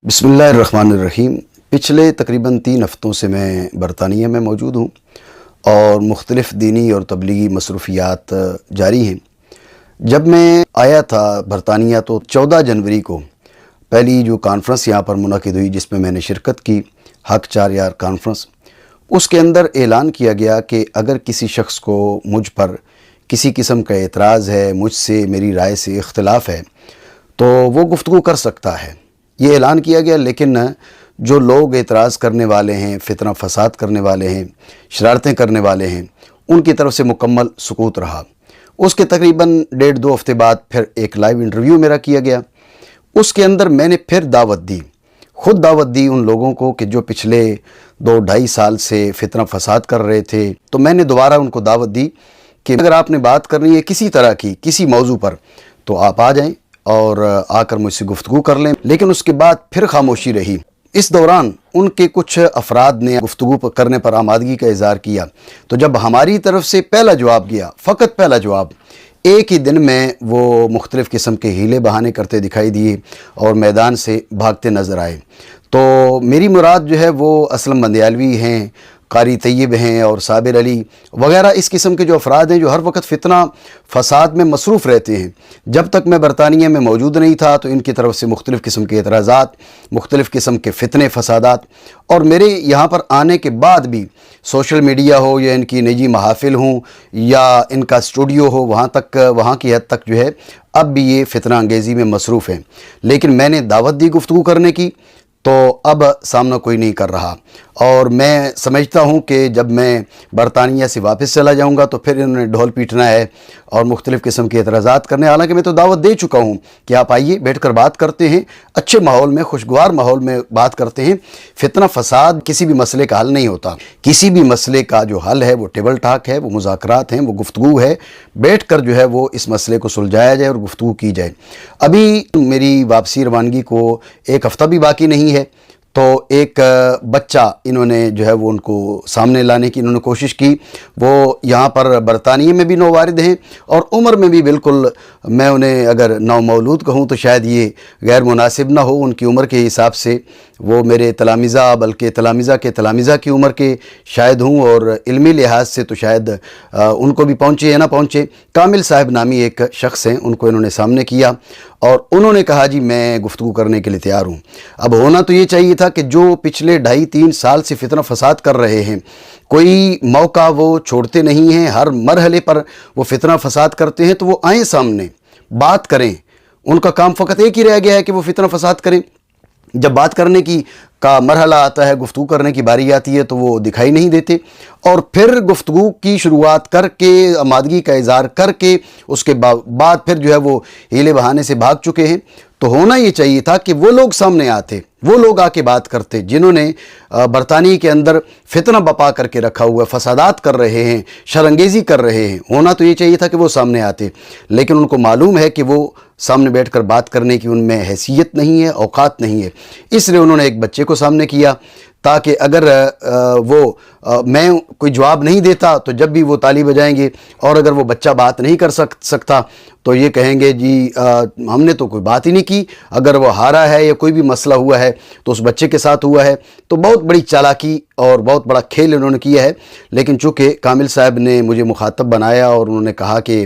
बिस्मिल्लाहिर्रहमानिर्रहीम। पिछले तकरीबन 3 हफ़्तों से मैं बरतानिया में मौजूद हूँ और मुख्तलिफ़ दीनी और तबलीगी मसरूफ़ियात जारी हैं। जब मैं आया था बरतानिया तो 14 जनवरी को पहली जो कॉन्फ्रेंस यहाँ पर मुनक़िद हुई जिसमें मैंने शिरकत की, हक़ 4 यार कॉन्फ्रेंस, उसके अंदर ऐलान किया गया कि अगर किसी शख्स को मुझ पर किसी किस्म का एतराज़ है, मुझसे मेरी राय से इख्तिलाफ़ है, तो वो गुफ्तगू कर सकता है। ये ऐलान किया गया, लेकिन जो लोग एतराज़ करने वाले हैं, फितना फसाद करने वाले हैं, शरारतें करने वाले हैं, उनकी तरफ से मुकम्मल सुकूत रहा। उसके तकरीबन 1.5-2 हफ़्ते बाद फिर एक लाइव इंटरव्यू मेरा किया गया। उसके अंदर मैंने फिर दावत दी, ख़ुद दावत दी उन लोगों को कि जो पिछले 2-2.5 साल से फितना फसाद कर रहे थे। तो मैंने दोबारा उनको दावत दी कि अगर आपने बात करनी है किसी तरह की, किसी मौजू पर, तो आप आ जाएं और आकर मुझसे गुफ्तगू कर लें। लेकिन उसके बाद फिर खामोशी रही। इस दौरान उनके कुछ अफराद ने गुफ्तगू करने पर आमादगी का इज़हार किया। तो जब हमारी तरफ से पहला जवाब गया, फ़कत पहला जवाब, एक ही दिन में वो मुख्तलिफ़ किस्म के हीले बहाने करते दिखाई दिए और मैदान से भागते नज़र आए। तो मेरी मुराद जो है वो असलम बंदयालवी हैं, कारी तैयब हैं और साबिर अली वगैरह इस किस्म के जो अफराद हैं जो हर वक्त फ़ितना फसाद में मसरूफ़ रहते हैं। जब तक मैं बरतानिया में मौजूद नहीं था तो इनकी तरफ से मुख्तलिफ़ किस्म के एतराज़ात, मुख्तलिफ़ किस्म के फ़ितने फसादात, और मेरे यहाँ पर आने के बाद भी सोशल मीडिया हो या इनकी निजी महाफिल हों या इनका स्टूडियो हो, वहाँ की हद तक जो है अब भी ये फ़ितना अंगेज़ी में मसरूफ़ हैं। लेकिन मैंने दावत दी गुफ्तगू करने की, तो अब सामना कोई नहीं कर रहा। और मैं समझता हूँ कि जब मैं बरतानिया से वापस चला जाऊँगा तो फिर इन्होंने ढोल पीटना है और मुख्तलिफ़ किस्म के एतराज़ात करने। हालांकि मैं तो दावत दे चुका हूँ कि आप आइए, बैठकर बात करते हैं, अच्छे माहौल में, खुशगवार माहौल में बात करते हैं। फितना फसाद किसी भी मसले का हल नहीं होता। किसी भी मसले का जो हल है वो टेबल टाक है, वो मुज़ाकरात हैं, वो गुफ्तगू है। बैठ कर जो है वो इस मसले को सुलझाया जाए और गुफ्तगू की जाए। अभी मेरी वापसी रवानगी को 1 हफ़्ता भी बाकी नहीं है, तो एक बच्चा इन्होंने जो है वो उनको सामने लाने की इन्होंने कोशिश की। वो यहाँ पर बरतानिया में भी नौवारिद हैं और उम्र में भी बिल्कुल, मैं उन्हें अगर नौमौलूद कहूँ तो शायद ये गैर मुनासिब ना हो। उनकी उम्र के हिसाब से वो मेरे तलामिज़ा, बल्कि तलामिज़ा के तलामिज़ा की उम्र के शायद हूँ, और इल्मी लिहाज से तो शायद उनको भी पहुँचे या ना पहुँचे। कामिल साहब नामी एक शख्स हैं, उनको इन्होंने सामने किया और उन्होंने कहा जी मैं गुफ्तगू करने के लिए तैयार हूँ। अब होना तो ये चाहिए था कि जो पिछले 2.5-3 साल से फितना फसाद कर रहे हैं, कोई मौका वो छोड़ते नहीं हैं, हर मरहले पर वो फितना फसाद करते हैं, तो वो आएँ सामने, बात करें। उनका काम फ़कत एक ही रह गया है कि वो फितना फसाद करें। जब बात करने की का मरहला आता है, गुफ्तगू करने की बारी आती है, तो वो दिखाई नहीं देते। और फिर गुफ्तगू की शुरुआत करके, आमादगी का इज़हार करके, उसके बाद फिर जो है वो हीले बहाने से भाग चुके हैं। तो होना ये चाहिए था कि वो लोग सामने आते, वो लोग आके बात करते जिन्होंने बरतानिया के अंदर फितना बपा करके रखा हुआ, फसादात कर रहे हैं, शरंगेज़ी कर रहे हैं। होना तो ये चाहिए था कि वो सामने आते, लेकिन उनको मालूम है कि वो सामने बैठकर बात करने की उनमें हैसियत नहीं है, औकात नहीं है। इसलिए उन्होंने एक बच्चे को सामने किया ताकि अगर मैं कोई जवाब नहीं देता तो जब भी वो ताली बजाएंगे और अगर वो बच्चा बात नहीं कर सकता तो ये कहेंगे जी हमने तो कोई बात ही नहीं की। अगर वो हारा है या कोई भी मसला हुआ है तो उस बच्चे के साथ हुआ है। तो बहुत बड़ी चालाकी और बहुत बड़ा खेल इन्होंने किया है। लेकिन चूँकि कामिल साहब ने मुझे मुखातब बनाया और उन्होंने कहा कि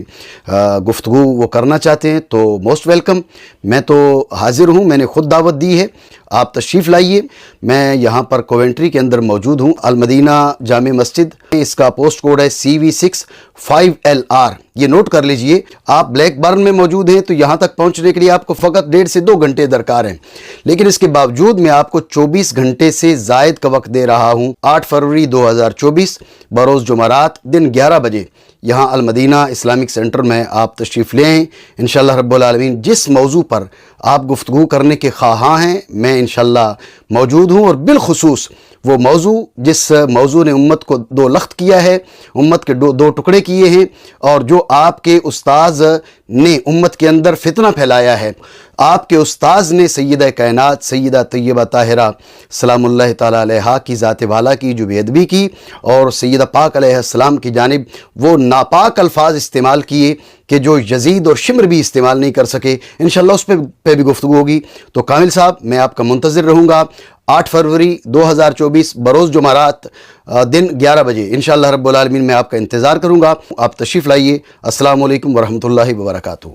गुफ्तगू वो करना चाहते हैं तो मोस्ट वेलकम, मैं तो हाज़िर हूँ, मैंने ख़ुद दावत दी है, आप तशरीफ़ लाइए। मैं यहाँ पर कोवेंट्री के अंदर मौजूद हूँ, अल-मदीना जामे मस्जिद। इसका पोस्ट कोड है CV6 5LR, ये नोट कर लीजिए। आप ब्लैकबर्न में मौजूद हैं तो यहाँ तक पहुँचने के लिए आपको फ़कत 1.5 से 2 घंटे दरकार हैं। लेकिन इसके बावजूद मैं आपको 24 घंटे से ज़ायद का वक्त दे रहा हूँ। 8 फरवरी 2024 बरोज़ जुमरात दिन 11 बजे यहाँ अल-मदीना इस्लामिक सेंटर में आप तशरीफ़ ले आएँ। इंशाअल्लाह रब्बुल आलमीन जिस मौजू पर आप गुफ्तगू करने के ख़्वाहां हैं, मैं इंशाअल्लाह मौजूद हूँ। और बिलखुसूस वो मौजू जिस मौजू ने उम्मत को 2 लख्त किया है, उम्मत के 2 टुकड़े किए हैं, और जो आपके उस्ताज़ ने उम्मत के अंदर फितना फैलाया है, آپ کے استاذ نے سیدہ کائنات سیدہ طیبہ طاہرہ سلام اللہ تعالیٰ علیہا کی ذات والا کی جو بے ادبی کی اور سیدہ پاک علیہ السلام کی جانب وہ ناپاک الفاظ استعمال کیے کہ جو یزید اور شمر بھی استعمال نہیں کر سکے، انشاءاللہ اس پہ بھی گفتگو ہوگی۔ تو کامل صاحب میں آپ کا منتظر رہوں گا 8 فروری 2024 بروز جمعرات دن 11 بجے انشاءاللہ رب العالمین میں آپ کا انتظار کروں گا۔ آپ تشریف لائیے۔ السلام علیکم ورحمۃ اللہ وبرکاتہ۔